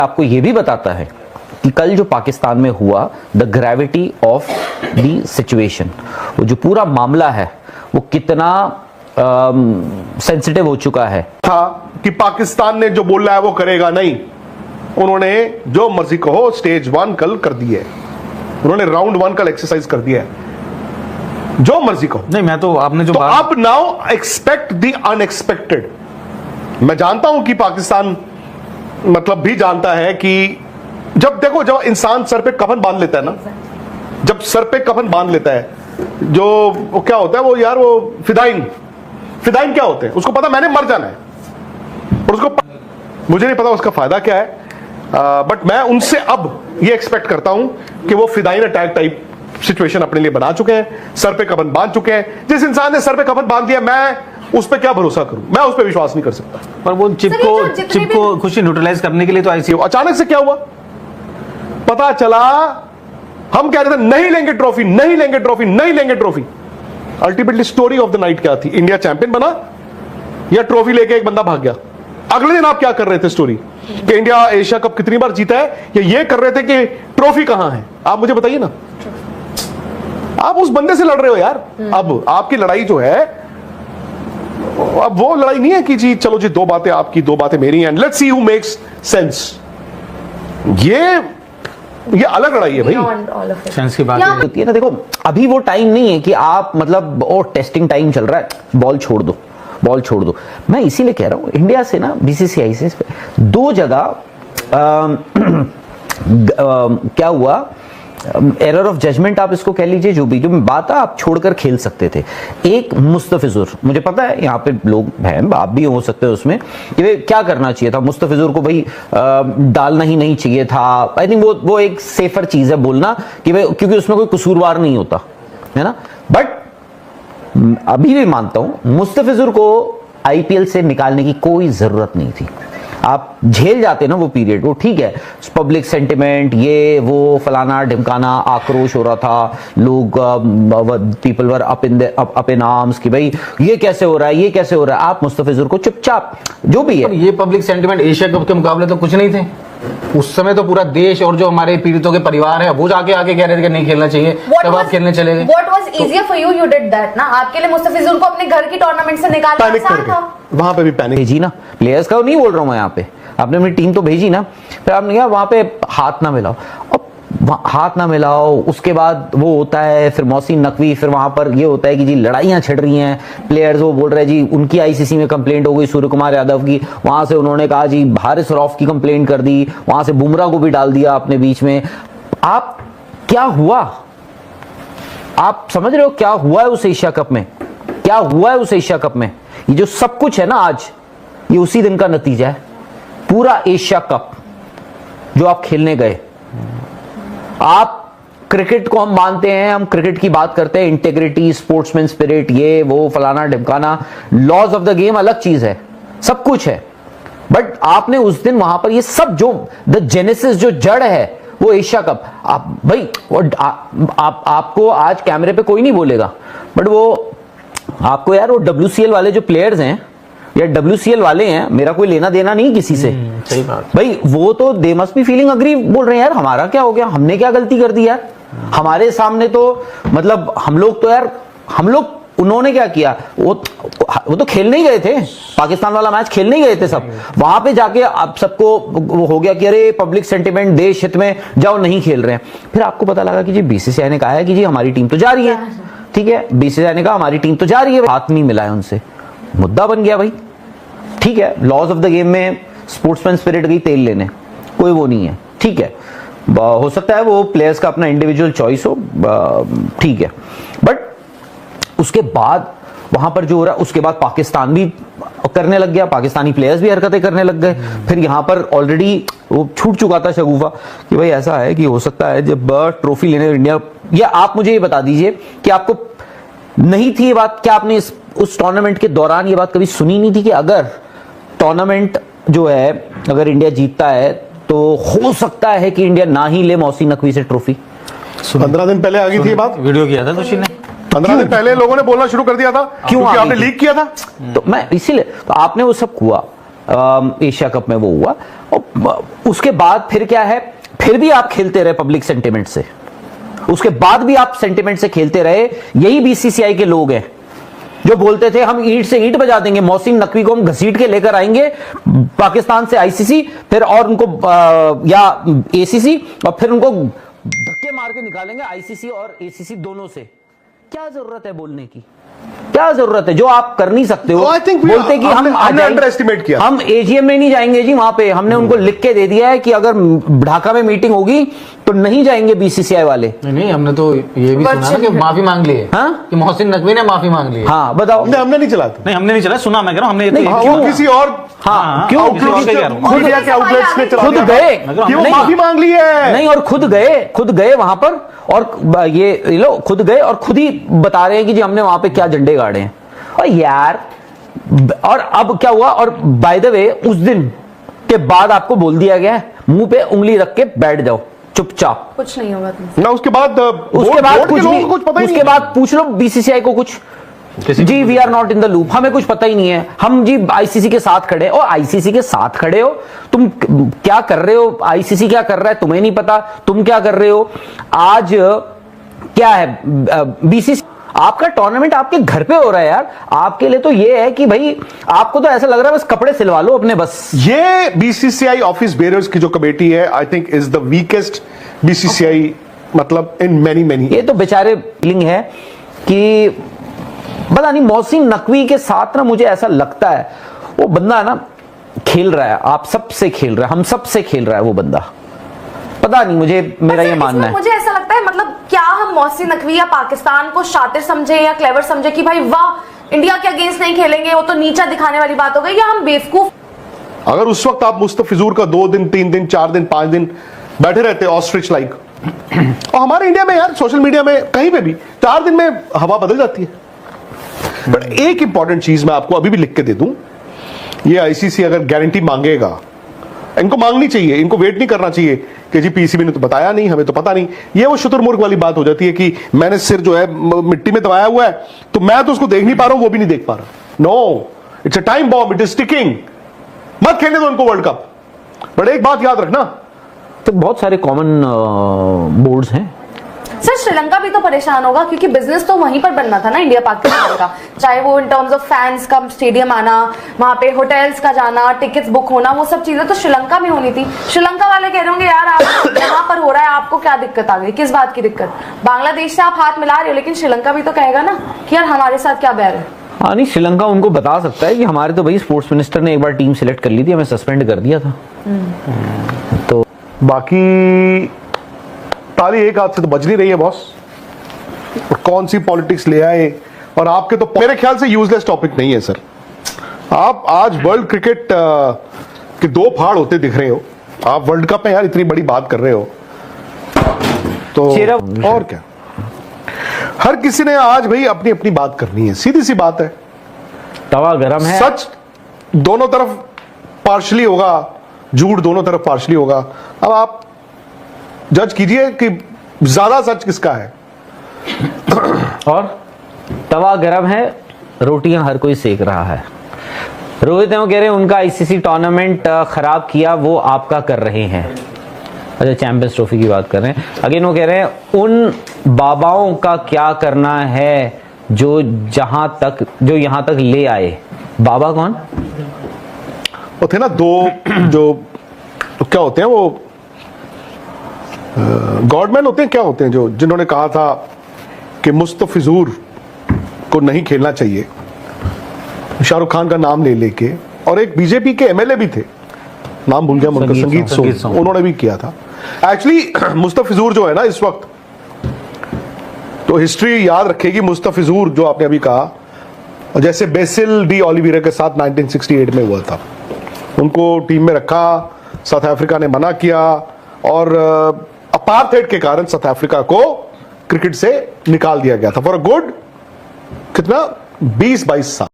आपको यह भी बताता है कि कल जो पाकिस्तान में हुआ, the gravity of the situation, वो जो पूरा मामला है वो कितना सेंसिटिव हो चुका है था कि पाकिस्तान ने जो बोला है वो करेगा नहीं। उन्होंने जो मर्जी कहो स्टेज 1 कल कर दी है, उन्होंने राउंड 1 कल एक्सरसाइज कर दिया है, जो मर्जी कहो। नहीं, मैं तो आपने जो बात, अब नाउ एक्सपेक्ट द अनएक्सपेक्टेड। मैं जानता हूं कि पाकिस्तान मतलब भी जानता है कि जब देखो, जब इंसान सर पे कफन बांध लेता है ना, जब सर पे कफन बांध लेता है, जो वो क्या होता है वो यार, वो फिदाइन क्या होते हैं, उसको पता मैंने मर जाना है, और उसको मुझे नहीं पता उसका फायदा क्या है, बट मैं उनसे अब ये एक्सपेक्ट करता हूं कि वो फिदाइन अटैक टाइप सिचुएशन अपने लिए बना चुके हैं, सर पे कफन बांध चुके हैं। जिस इंसान ने सर पे कफन बांध दिया, मैं उस पर क्या भरोसा करूं, मैं उस पर विश्वास नहीं कर सकता। पर वो चिप को खुशी न्यूट्रलाइज करने के लिए तो ऐसी अचानक से क्या हुआ पता चला, हम कह रहे थे नहीं लेंगे ट्रॉफी, नहीं लेंगे ट्रॉफी, नहीं लेंगे trophy. Ultimately story of the night क्या थी? इंडिया चैंपियन बना या ट्रॉफी लेके एक बंदा भाग गया। अगले दिन आप क्या कर रहे थे स्टोरी कि इंडिया एशिया कप कितनी बार जीता है, या ये कर रहे थे कि ट्रॉफी कहां है? आप मुझे बताइए ना, आप उस बंदे से लड़ रहे हो यार। अब आपकी लड़ाई जो है, अब वो लड़ाई नहीं है कि जी चलो जी 2 बातें आपकी 2 बातें मेरी, and let's see who makes sense. ये अलग लड़ाई है भाई। सेंस की बात होती है ना। देखो अभी वो टाइम नहीं है कि आप मतलब टेस्टिंग टाइम चल रहा है, बॉल छोड़ दो, बॉल छोड़ दो। मैं इसीलिए कह रहा हूं इंडिया से ना, बीसीसीआई से 2 जगह क्या हुआ, एरर ऑफ जजमेंट आप इसको कह लीजिए, जो भी जो बात है, आप छोड़कर खेल सकते थे। एक मुस्तफिजुर, मुझे पता है यहाँ पे लोग हैं, आप भी हो सकते हो उसमें, कि भाई क्या करना चाहिए था मुस्तफिजुर को, भाई डालना ही नहीं चाहिए था। आई थिंक वो एक सेफर चीज है बोलना कि भाई, क्योंकि उसमें कोई कसूरवार नहीं होता है ना। बट अभी भी मानता हूं मुस्तफिजुर को आईपीएल से निकालने की कोई जरूरत नहीं थी। आप झेल जाते ना वो पीरियड, वो ठीक है, पब्लिक सेंटिमेंट, ये वो फलाना ढिमकाना, आक्रोश हो रहा था, लोग people were up in arms कि भाई ये कैसे हो रहा है, ये कैसे हो रहा है। आप मुस्तफिजुर को चुपचाप, जो भी है, ये पब्लिक सेंटिमेंट एशिया कप के मुकाबले तो कुछ नहीं थे। उस समय तो पूरा देश और जो हमारे पीड़ितों के परिवार है वो जाके कह रहे थे कि नहीं खेलना चाहिए, तब आप खेलने चले गए। What was easier for you? You did that ना। आपके लिए मुस्तफिजुर को अपने घर की टूर्नामेंट से निकालना आसान था। वहां पे भी पैनिक भेजी ना, प्लेयर्स का नहीं बोल रहा हूं मैं, यहाँ पे आपने अपनी टीम तो भेजी ना, फिर आपने कहा वहां पे हाथ ना मिलाओ, हाथ ना मिलाओ। उसके बाद वो होता है फिर मोहसिन नकवी, फिर वहां पर ये होता है कि जी लड़ाइयां छिड़ रही हैं, प्लेयर्स वो बोल रहे हैं जी उनकी आईसीसी में कंप्लेंट हो गई सूर्य कुमार यादव की, वहां से उन्होंने कहा जी हारिस रऊफ की कंप्लेंट कर दी, वहां से बुमराह को भी डाल दिया अपने बीच में। आप क्या हुआ, आप समझ रहे हो क्या हुआ है उस एशिया कप में, क्या हुआ है उस एशिया कप में? ये जो सब कुछ है ना आज, ये उसी दिन का नतीजा है। पूरा एशिया कप जो आप खेलने गए, आप क्रिकेट को हम मानते हैं, हम क्रिकेट की बात करते हैं, इंटेग्रिटी, स्पोर्ट्समैन स्पिरिट, ये वो फलाना ढिमकाना, लॉज ऑफ द गेम अलग चीज है, सब कुछ है। बट आपने उस दिन वहां पर ये सब जो द जेनेसिस, जो जड़ है वो एशिया कप, आप भाई आपको आज कैमरे पे कोई नहीं बोलेगा, बट वो आपको यार वो WCL वाले जो प्लेयर्स हैं या WCL वाले हैं, मेरा कोई लेना देना नहीं किसी से, सही बात भाई, वो तो they must be feeling agree, बोल रहे हैं यार हमारा क्या हो गया, हमने क्या गलती कर दी यार, हमारे सामने तो मतलब हम लोग उन्होंने क्या किया, वो तो खेलने ही गए थे, पाकिस्तान वाला मैच खेलने ही गए थे सब, वहां पे जाके आप सबको वो हो गया कि अरे पब्लिक सेंटिमेंट, देश हित में जाओ, नहीं खेल रहे हैं। फिर आपको पता लगा कि जी बीसीसीआई ने कहा है कि जी हमारी टीम तो जा रही है, ठीक है, बीसीसीआई ने कहा हमारी टीम तो जा रही है, हाथ नहीं मिला है उनसे, मुद्दा बन गया भाई। ठीक है, लॉज ऑफ द गेम में स्पोर्ट्समैन स्पिरिट गई तेल लेने, कोई वो नहीं है, ठीक है, हो सकता है वो प्लेयर्स का अपना इंडिविजुअल चॉइस हो, ठीक है, बट उसके बाद वहां पर जो हो रहा है, उसके बाद पाकिस्तान भी करने लग गया, पाकिस्तानी प्लेयर्स भी हरकतें करने लग गए। फिर यहां पर ऑलरेडी वो छूट चुका था शगुफा कि भाई ऐसा है कि हो सकता है जब ट्रॉफी लेने इंडिया, या आप मुझे ये बता दीजिए कि आपको नहीं थी ये बात, क्या आपने उस टूर्नामेंट के दौरान ये बात कभी सुनी नहीं थी कि अगर टूर्नामेंट जो है अगर इंडिया जीतता है तो हो सकता है कि इंडिया ना ही ले मोहसिन नकवी से ट्रॉफी? 15 दिन पहले आ गई थी ये बात, वीडियो किया था सुशील ने, 15 दिन पहले लोगों ने बोलना शुरू कर दिया था, क्योंकि आपने लीक किया था। तो मैं इसीलिए, तो आपने वो सब हुआ, एशिया कप में वो हुआ, और उसके बाद फिर क्या है, फिर भी आप खेलते रहे पब्लिक सेंटिमेंट से, उसके बाद भी आप सेंटिमेंट से खेलते रहे। यही बीसीसीआई के लोग हैं जो बोलते थे हम ईंट से ईंट बजा देंगे, मोहसिन नकवी को हम घसीट के लेकर आएंगे पाकिस्तान से आईसीसी, फिर और उनको या एसीसी, और फिर उनको धक्के मार के निकालेंगे आईसीसी और एसीसी दोनों से। क्या जरूरत है बोलने की, क्या जरूरत है जो आप कर नहीं सकते हो। I think बोलते कि हमने हम अंडरएस्टिमेट किया, हम एजीएम में नहीं जाएंगे जी, वहां पे हमने उनको लिख के दे दिया है कि अगर ढाका में मीटिंग होगी तो नहीं जाएंगे बीसीसीआई वाले। नहीं, हमने तो ये भी सुना ना कि माफी मांग ली है, हाँ? कि मोहसिन नकवी ने माफी मांग ली है। हाँ बताओ। हमने नहीं चला था, नहीं हमने नहीं चला, सुना मैं कह रहा हूं, हमने ये तो नहीं, एक क्यों? ही बात- किसी और हाँ क्यों, आउटलेट से कह रहा हूं। मीडिया के आउटलेट्स ने चला खुद दिया। गए, कि वो नहीं, माफी मांग ली है। नहीं, और खुद गए वहां पर, और ये लो खुद गए और खुद ही बता रहे हैं कि जी हमने वहां पे क्या झंडे गाड़े हैं। और यार, और अब क्या हुआ, और बाय द वे उस दिन के बाद आपको बोल दिया गया है मुंह पे उंगली रख के बैठ जाओ चुपचाप। कुछ नहीं होगा तुमसे। ना उसके बाद उसके बाद कुछ लोगों भी, को कुछ पता ही उसके नहीं। बाद पूछ लो बीसीसीआई को कुछ, जी we are not in the loop, हमें कुछ पता ही नहीं है, हम जी आईसीसी के साथ खड़े। और आईसीसी के साथ खड़े हो तुम, क्या कर रहे हो, आईसीसी क्या कर रहा है तुम्हें नहीं पता, तुम क्या कर रहे हो। आज क्या है, बीसीसी आपका टूर्नामेंट आपके घर पे हो रहा है यार, आपके लिए तो ये है कि भाई आपको तो ऐसा लग रहा है बस कपड़े सिलवा लो अपने बस। ये बीसीसीआई ऑफिस बेयरर्स की जो कमेटी है, I think is the weakest BCCI, मतलब इन मैनी ये तो बेचारे लिंग है कि पता नहीं, मोहसिन नकवी के साथ ना मुझे ऐसा लगता है वो बंदा ना खेल रहा है, आप सबसे खेल रहा है, हम सबसे खेल रहा है वो बंदा, पता नहीं, मुझे मेरा ये मानना है। मुझे ऐसा लगता है, मतलब क्या हम मोहसिन नकवी या पाकिस्तान को शातिर समझे या क्लेवर समझे कि भाई वाह इंडिया के अगेंस्ट नहीं खेलेंगे, वो तो नीचा दिखाने वाली बात हो गई, या हम बेवकूफ। अगर उस वक्त आप मुस्तफिजूर का 2 दिन 3 दिन 4 दिन 5 दिन बैठे रहते ऑस्ट्रिच लाइक, और हमारे इंडिया में यार सोशल मीडिया में कहीं पे भी 4 दिन में हवा बदल जाती है। बट एक इंपॉर्टेंट चीज मैं आपको अभी भी लिख के दे दूं, ये आईसीसी अगर गारंटी मांगेगा, इनको मांगनी चाहिए, इनको वेट नहीं करना चाहिए कि जी पीसीबी ने तो बताया नहीं, हमें तो पता नहीं। ये वो शुतुरमुर्ग वाली बात हो जाती है कि मैंने सिर जो है मिट्टी में दबाया हुआ है तो मैं तो उसको देख नहीं पा रहा हूं, वो भी नहीं देख पा रहा। No, it's a time bomb, it is ticking. मत खेलने दो उनको वर्ल्ड कप। बट एक बात याद रखना, तो बहुत सारे कॉमन बोर्ड्स हैं। सर श्रीलंका भी तो परेशान होगा क्योंकि बिजनेस तो वहीं पर बनना था ना इंडिया पाकिस्तान का, चाहे वो इन टर्म्स ऑफ फैंस का स्टेडियम आना, वहां पे होटल्स का जाना, टिकट्स बुक होना, वो सब चीजें तो श्रीलंका में होनी थी। श्रीलंका वाले कह रहे होंगे यार आप यहाँ पर हो रहा है, आपको क्या दिक्कत आ गई, किस बात की दिक्कत। बांग्लादेश से आप हाथ मिला रहे हो, लेकिन श्रीलंका भी तो कहेगा ना कि यार हमारे साथ क्या बैर है। हाँ नहीं, श्रीलंका उनको बता सकता है कि हमारे तो भाई स्पोर्ट्स मिनिस्टर ने एक बार टीम सिलेक्ट कर ली थी, हमें सस्पेंड कर दिया था। तो बाकी ताली एक हाथ से तो बज नहीं रही है बॉस, और कौन सी पॉलिटिक्स ले आए। और आपके तो मेरे ख्याल से यूजलेस टॉपिक नहीं है सर। आप आज वर्ल्ड क्रिकेट के 2 फाड़ होते दिख रहे हो, आप वर्ल्ड कप में यार इतनी बड़ी बात कर रहे हो तो और क्या। हर किसी ने आज भाई अपनी अपनी बात करनी है, सीधी सी बात है। तवा गरम है, सच दोनों तरफ पार्शली होगा, झूठ दोनों तरफ पार्शली होगा। अब आप जज कीजिए कि ज्यादा सच किसका है। और तवा गरम है, रोटियां हर कोई सेक रहा है। रोहित कह रहे हैं उनका आईसीसी टूर्नामेंट खराब किया, वो आपका कर रहे हैं। अच्छा, चैंपियंस ट्रॉफी की बात कर रहे हैं। अगेन वो कह रहे हैं उन बाबाओं का क्या करना है जो यहाँ तक ले आए। बाबा कौन? वो थे ना 2 जो तो क्या होते हैं वो गॉडमैन होते हैं, क्या होते हैं, जो जिन्होंने कहा था कि मुस्तफिजूर को नहीं खेलना चाहिए, शाहरुख खान का नाम ले लेके। और एक बीजेपी के एमएलए भी थे, नाम भूल गया उनका, संगीत सोम, उन्होंने भी किया था। एक्चुअली मुस्तफिजूर जो है ना इस वक्त, तो हिस्ट्री याद रखेगी, मुस्तफिजूर जो आपने अभी कहा, जैसे बेसिल डी ओलिवेरा के साथ 1968 में हुआ था, उनको टीम में रखा, साउथ अफ्रीका ने मना किया, और अपार्थाइड के कारण साउथ अफ्रीका को क्रिकेट से निकाल दिया गया था फॉर अ गुड कितना 20-22 साल।